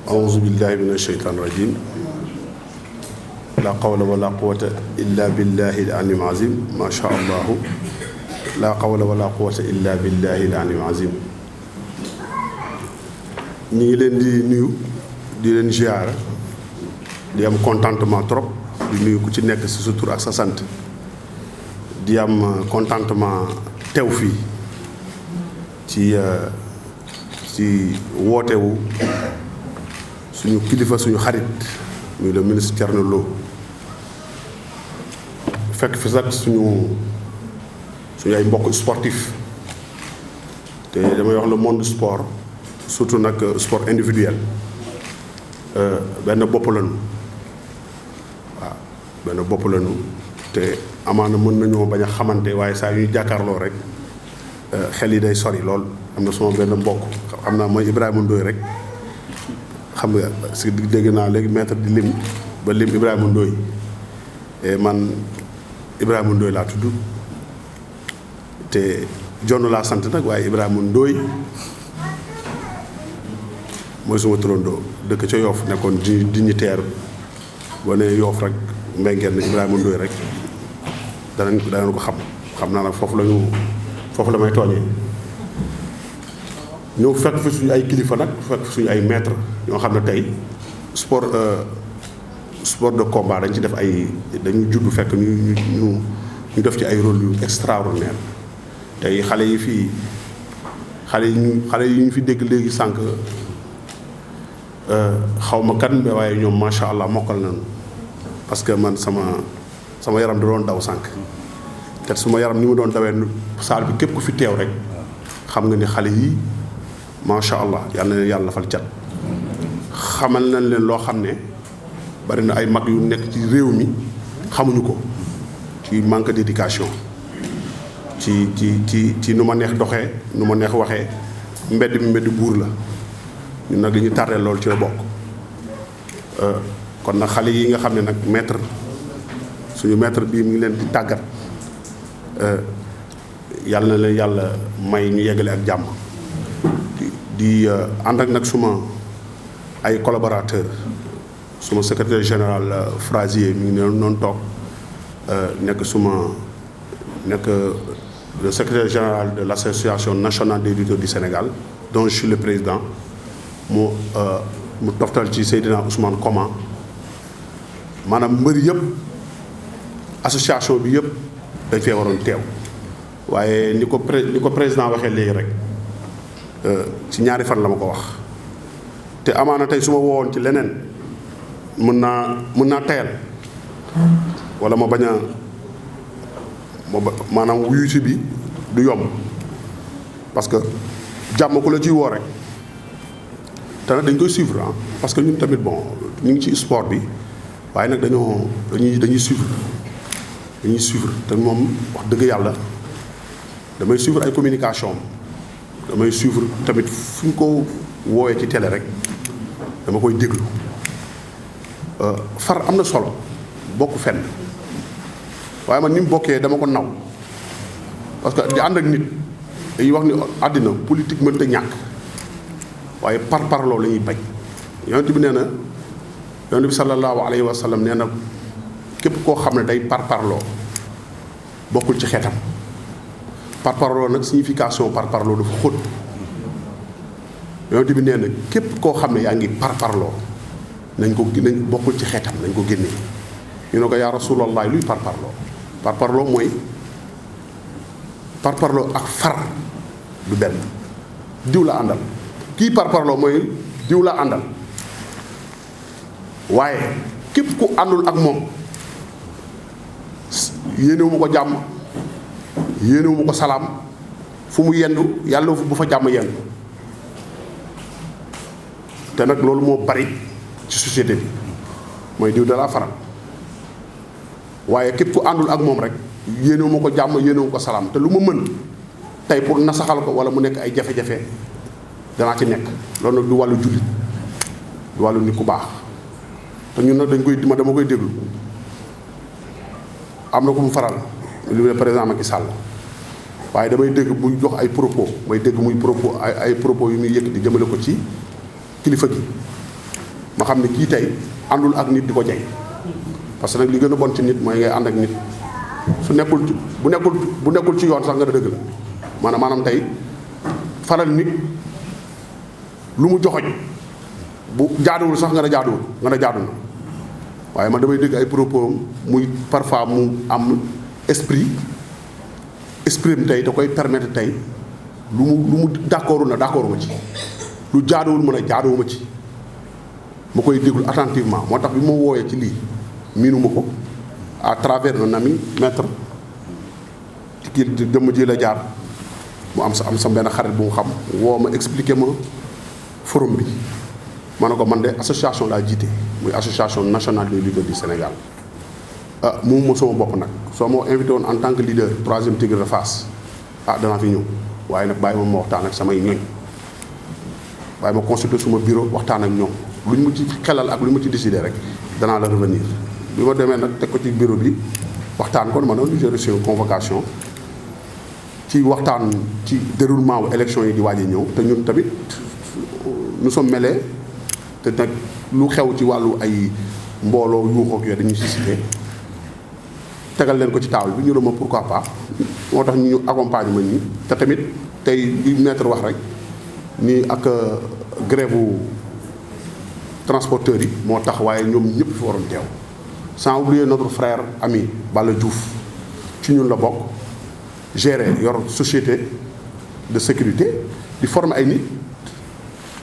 أعوذ بالله من الشيطان الرجيم لا قول ولا قوة إلا بالله العلي العظيم ما شاء الله لا قول ولا قوة إلا بالله العلي العظيم ñi ngi leen di nuyu di leen ziar di am contentement trop di nuyu ku ci nekk ci sa tur ak sa sant di am contentement teew fii ci wootewu suñu kilifa suñu xarit muy le ministre Thierno Lo fekk fi sax suñu ay mbokk sportif te damay wax le monde sport surtout nag sport individuel benn bopp lañu waaw benn bopp lañu te amaana mën nañoo bañ a xamante waaye saa yu ñu jàkkaarloo rek xel yi day sori lool. am na sama benn mbokk xam naa mooy Ibrahima Ndoye rek xam nga parce que dégg naa léegi maître di lim ba lim Ibrahima Ndoye man Ibrahima Ndoye laa tudd te jonn laa sant nag waaye Ibrahima Ndoye mooy suma turandoo dëkk ca Yoff nekkoon dignitaire boo nee Yoff rek mbéngeen na Ibrahima Ndoye rek danañ ko xam naa nag foofu la may tooñee ñoo fekk fi suñu ay kilifa nag fekk fi suñu ay maître ñoo xam ne tey sport de combat dañ ci def dañu judd fekk ñu def ci ay rôle yu extraordinaire tey xale yi ñu fi dégg léegi sànq xaw ma kan mais waaye ñoom macha allah mokkal nañu parce que man sama yaram da doon daw sànq te suma yaram ni mu doon dawee saal bi képp ku fi teew rek xam nga ni xale yi macha allah yàlla na leen yàlla fal cat xamal nañ leen loo xam ne bari na ay mag yu nekk ci réew mi xamuñu ko ci manque d'éducation ci nu ma neex doxee nu ma neex waxee mbedd buur la ñun nag dañuy tardé loolu ci la bokk kon nag xale yi nga xam ne nag suñu maître bii mu ngi leen di tàggat yàlla na leen yàlla may ñu yeggale ak jàmm di ànd ak nag suma ay collaborateur suma secrétaire général Frasier mi ngi noonu toog nekk le secrétaire général de l'association nationale des lutteurs du Sénégal dont je suis le président mu toftal ci Seydina Ousmane Koma maanaam mbëri yëpp association bi yëpp dañ fee waroon teew waaye ni ko président waxee léegi rek ci ñaari fan la ma ko wax te amaana tey su ma woowoon ci leneen mën naa tayal wala ma bañ a maanaam wuyu si bi du yomb parce que jàmm ku la ciy woo rek te nag dañ koy suivre parce que ñun tamit bon ñu ngi ci sport bi waaye nag dañuy suivre te moom wax dëgg yàlla damay suivre ay communication damay suivre tamit fu ñu ko woowee ci télé rek dama koy déglu far am na solo bokk fenn waaye man ni mu bokkee dama ko naw parce que di ànd ak nit dañuy wax ni àddina politique mënta ñàkk waaye parloo la ñuy bañ yonent bi sallallahu alayhi wa sallam nee na képp koo xam ne day parloo bokkul ci xeetam parloo nag signification parloo dafa xóot yonent bi nee na képp koo xam ne yaa ngi parloo nañ bokkul ci xeetam nañ ko génnee ñu ne ko yaa rasulallah luy parloo mooy parloo ak far du benn diw la àndal kii parloo mooy diw la àndal waaye képp ku àndul ak moom yéenewuma ko jàmm yéenewuma ko salaam fu mu yendu yàlla bu fa jàmm yendu te nag loolu moo bari ci société bi mooy diw da laa faral waaye képp ku àndul ak moom rek yéenewuma ko jàmm yéenewuma ko salaam te lu ma mën tey pour nasaxal ko wala mu nekk ay jafe-jafe danaa ci nekk loolu nag du wàllu jullit du wàllu nit ku baax te ñun nag dama koy déglu am na ku mu faral lu ne président Macky Sall waaye damay dégg muy jox ay propos may dégg muy propos ay propos yu muy yëkk di jëmale ko ci kilifa gi ma xam ne kii tey àndul ak nit di ko jey parce que nag li gën a bon ci nit mooy ngay ànd ak nit su nekkul bu nekkul ci yoon sax nga ne dëgg la maanaam tey faral nit lu mu joxoñ bu jaaduwul sax nga ne jaadu na waaye man damay dégg ay propos muy parfois mu am esprit mi tey da koy permettre tey lu mu d'accordu ma ci lu jaaduwul mën a jaaduwuma ci ma koy déglu attentivement moo tax bi ma wooyee ci lii miinuma ko à travers un ami maître ci kii dëmm ji la jaar mu am sa benn xarit bu mu xam woo ma expliquer ma forum bi ma ne ko man de association laa jiite muy association nationale des lutteurs du Sénégal moom ma sama bopp nag soo ma invité woon en tant que leader 3e Tigre de Fass danaa fi ñëw waaye nag bàyyi ma waxtaan ak samay ñoñ bàyyi ma consulter suma bureau waxtaan ak ñoom lu ñu ma ci xelal ak lu ñu ma ci décider rek danaa la revenir bi ma demee nag teg ko ci bureau bi waxtaan kon ma noonu j'ai reçu une convocation ci waxtaan ci déroulement wu élection yi di waaj a ñëw te ñun tamit nous sommes mêlés te nag lu xew ci wàllu ay mbooloo yuuxoog yooyu dañuy suscité tegal leen ko ci table bi ñu ne ma pourquoi pas moo tax ñu accompagner ma nii te tamit tey li maître wax rek nii ak grève transporteurs yi moo tax waaye ñoom ñëpp fi waroon teew sans oublier notre frère ami Balla Diouf ci ñun la bokk gérer yor société de sécurité di former ay nit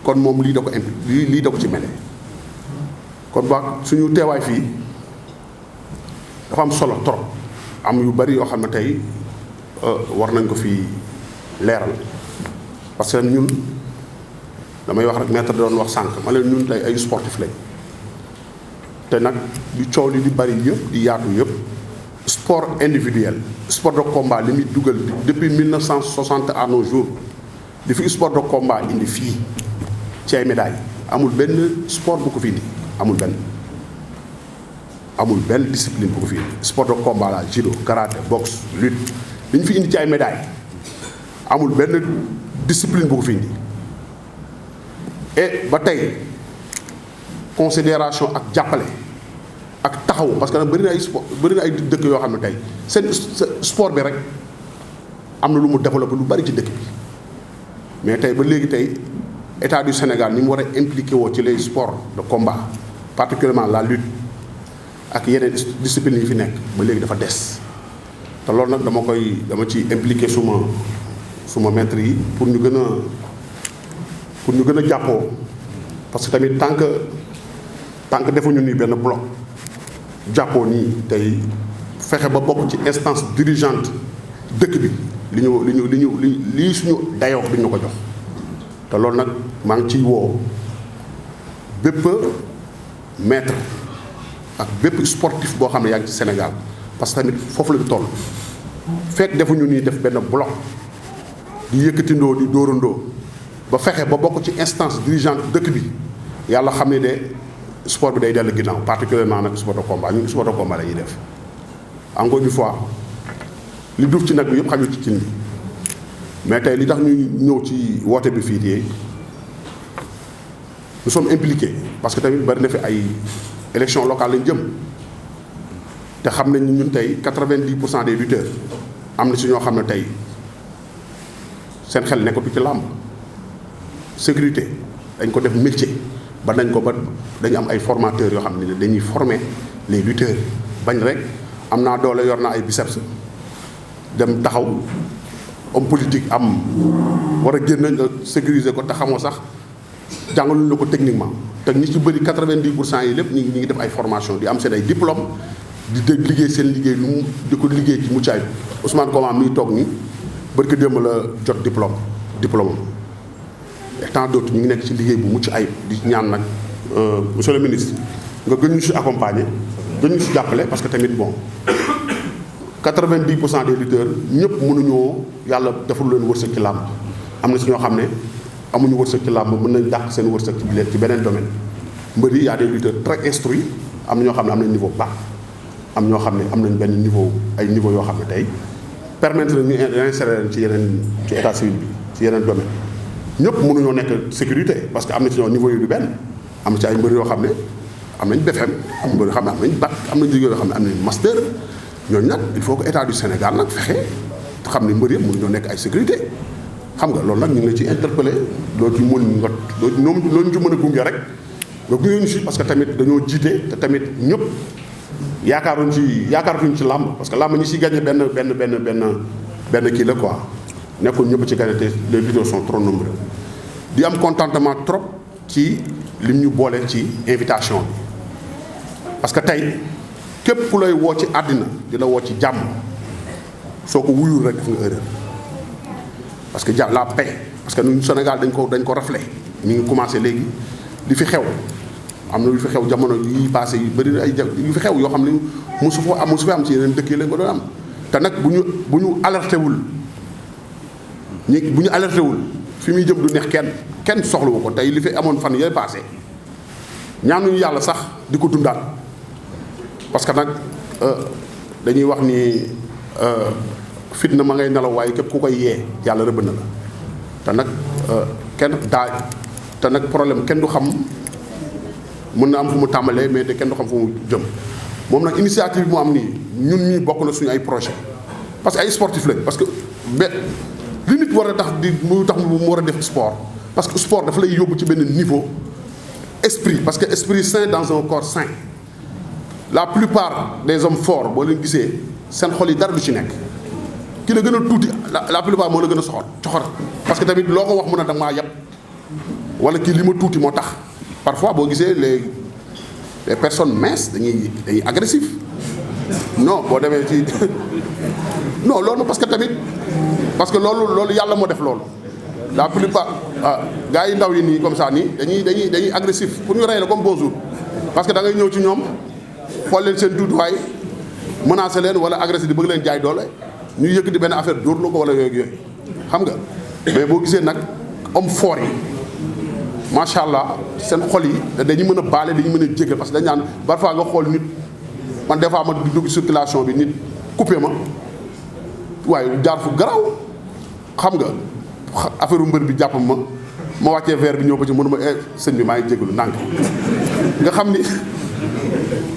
kon moom lii da ko ci mele kon ba suñu teewaay fii dafa am solo trop am yu bari yoo xam ne tey war nañ ko fi leeral parce que ñun damay wax rek maître doon wax sànq ma leen ñun tey ay sportif lañ te nag di coow li di bari yëpp di yaatu yëpp sport individuel sport de combat li muy dugal depuis 1960 à nos jours di fi sport de combat indi fii ci ay médailles amul benn sport bu ko fi indi amul benn discipline bu ko fi indi sport de combat la judo karaté boxe lutte li ñu fi indi ci ay médailles amul benn discipline bu ko fi indi et ba tey considération ak jàppale ak taxawu parce que nag bëri na ay dëkk yoo xam ne tey seen sport bi rek am na lu mu développé lu bari ci dëkk bi mais tey ba léegi tey état du Sénégal ni mu war a impliqué woo ci les sports de combat particulièrement la lutte ak yeneen discipline yi fi nekk ba léegi dafa des te loolu nag dama ci impliqué suma maître yi pour ñu gën a jàppoo parce que tamit tant que defuñu nii benn bloc jàppoo nii tey fexe ba bokk ci instance dirigeante dëkk bi lii suñu dayoo duñ ñu ko jox te loolu nag maa ngi ciy woo bépp maître ak bépp sportif boo xam ne yaa ngi ci Sénégal parce que tamit foofu lañu toll fekk defuñu nii def benn bloc di yëkkatindoo di dóorandoo ba fexe ba bokk ci instance dirigeante dëkk bi yàlla xam ne de sport bi day dellu ginnaaw particulièrement nag sport de combat ñun sport de combat la ñuy def encore une fois li duuf ci nag bi yëpp xajul ci cin bi mais tey li tax ñuy ñëw ci woote bi fii nii nous sommes impliqués parce que tamit bari na fi ay élections locales lañ jëm te xam nañ ñun tey 90% des lutteurs am na si ñoo xam ne tey seen xel nekkatu ci làmb sécurité dañ ko def métier ba dañu am ay formateurs yoo xam ne dañuy former les lutteurs bañ rek am naa doole yor naa ay biceps dem taxaw homme politique am war a génn nga sécuriser ko te xamoo sax jàngaluñ la ko techniquement te ñi ci bëri 90% yi lépp ñu ngi def ay formation di am seen ay diplôme di liggéey seen liggéey lu mu di ko liggéey ci muccaay bi Ousmane Koma mi toog nii barki démb la jot diplôme et tant d'autres ñu ngi nekk ci liggéey bu mucc ayib di ñaan nag monsieur le ministre nga gën ñu si accompagner gën ñu si jàppale parce que tamit bon 90% des lutteurs ñëpp mënuñoo yàlla deful leen wërsëg ci làmb am na si ñoo xam ne amuñu wërsëg ci làmb mën nañ dàq seen wërsëg ci beneen domaine mbër yi y a des lutteurs très instruits am na ñoo xam ne am nañ niveau bas am ñoo xam ne am nañ benn niveau ay niveau yoo xam ne tey permettre na ñu insérer leen ci état civil bi ci yeneen domaine ñëpp mënuñoo nekk sécurité parce que am na ci ñoo niveau yi du benn am ci ay mbër yoo xam ne am nañ BFM am mbër yoo xam ne am nañ bac am nañ liggéey yoo xam ne am nañ master ñooñu nag il faut que état du Sénégal nag fexe xam ne mbër yëpp mënuñoo nekk ay sécurité xam nga loolu nag ñu ngi la ci interpellé loolu ci mën nga loolu ñu ci mën a gunge rek nga gunge ñu si parce que tamit dañoo jiite te tamit ñëpp yaakaaruñ ci làmb parce que làmb ñi si gagné benn kii la quoi nekkul ñëpp ci gagné te les lutteurs sont trop nombreux di am contentement trop ci lim ñu boole ci invitation bi parce que tey képp ku lay woo ci àddina di la woo ci jàmm soo ko wuyul rek def nga erreur parce que la paix parce que ñun Sénégal dañ ko raflé mi ngi commencé léegi li fi xew am na lu fi xew jamono yi passé yu bëri ay yu fi xew yoo xam ne mosu fi am ci yeneen dëkk yi lañ ko doon am te nag bu ñu alerté wul bu ñu alerté wul fi muy jëm du neex kenn soxlawu ko tey li fi amoon fan yooyu passé ñaanuñu yàlla sax di ko dundaat parce que nag dañuy wax ni fitna ma ngay nelaw waaye képp ku koy yee yàlla rëbb na la te nag te nag problème kenn du xam mën na am fu mu tàmbalee mais te kenn du xam fu mu jëm moom nag initiative bi mu am nii ñun ñii bokk na suñu ay projet parce que ay sportif lañ parce que li nit war a tax mu war a def sport parce que sport dafa lay yóbbu ci benn niveau esprit parce que esprit sain dans un corps sain la plupart des hommes forts boo leen gisee seen xol yi dara du ci nekk ki la gën a tuuti la plupart moo la gën a coxor parce que tamit loo ko wax mun a da maa yab wala kii li ma tuuti moo tax parfois boo gisee les personnes minces dañuy agressif non boo demee ci non loolu parce que tamit parce que loolu yàlla moo def loolu la plupart gars yi ndaw yi nii comme ça nii dañuy agressif pour ñu rey la comme bonjour parce que da ngay ñëw ci ñoom xool leen seen tuutiwaay menacé leen wala agressif di bëgg leen jaay doole ñu yëkkati benn affaire dóor la ko wala yooyu xam nga mais boo gisee nag homme fort yi macha allah seen xol yi dañu mën a baale dañu mën a jégal parce que dañ naan parfois nga xool nit man des fois ma dugg circulation bi nit coupé ma waaye jaar fu garaaw xam nga affaire mbër bi jàpp ma wàccee verre bi ñëw ko ci mënuma sëñ bi maa ngi jégalu ndànk nga xam ni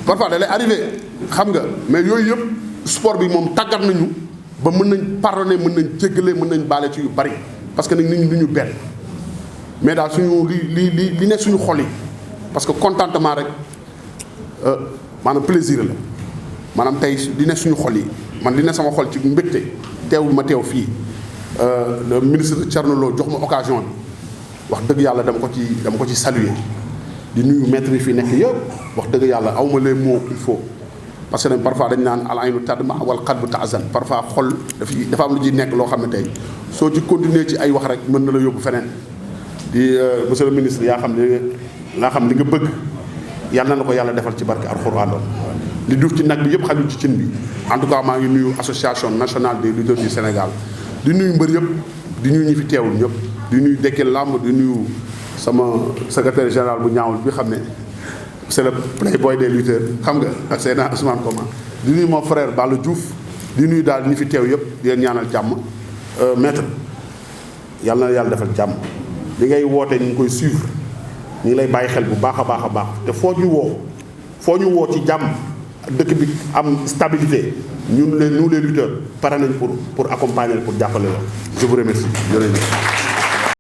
parfois da lay arrivé xam nga mais yooyu yëpp sport bi moom tàggat nañu ba mën nañ pardonner mën nañ jéggale mën nañ baale ci yu bari parce que nag nit ñi du ñu benn mais daal suñu li nekk suñu xol yi parce que contentement rek maanaam plaisir la maanaam tey li nekk suñu xol yi man li nekk sama xol ci mbégte teewul ma teew fii le ministre Thierno Lo jox ma occasion bi wax dëgg yàlla dama ko ci saluer di nuyu maître yi fi nekk yëpp wax dëgg yàlla awma les mots qu'il faut parce que parfois dañ naan al aynu tadma wal qalbu tahzan parfois xol dafa am lu ciy nekk loo xam ne tey soo ci continuer ci ay wax rek mën na la yóbbu feneen di monsieur le ministre yaa xam li nga bëgg yàlla na ko yàlla defal ci barke alxuraan li duuf ci nag bi yëpp xajul ci cin bi en tout cas maa ngi nuyu association nationale des lutteurs du Sénégal di nuyu mbër yëpp di nuyu ñi fi teewul ñëpp di nuyu Dekkel Lamb di nuyu sama secrétaire général bu ñaawul bi xam ne c'est le playboy des lutteurs xam nga ak Seydina Ousmane Koma di nuyu mon frère Balla Diouf di nuyu daal ñi fi teew yëpp di leen ñaanal jàmm maître yàlla na yàlla defal jàmm li ngay woote ñu ngi koy suivre ñu ngi lay bàyyi xel bu baax a baax te foo ñu woo ci jàmm dëkk bi am stabilité nous les lutteurs pare nañ pour accompagner pour jàppale la je vous remercie jërëjëf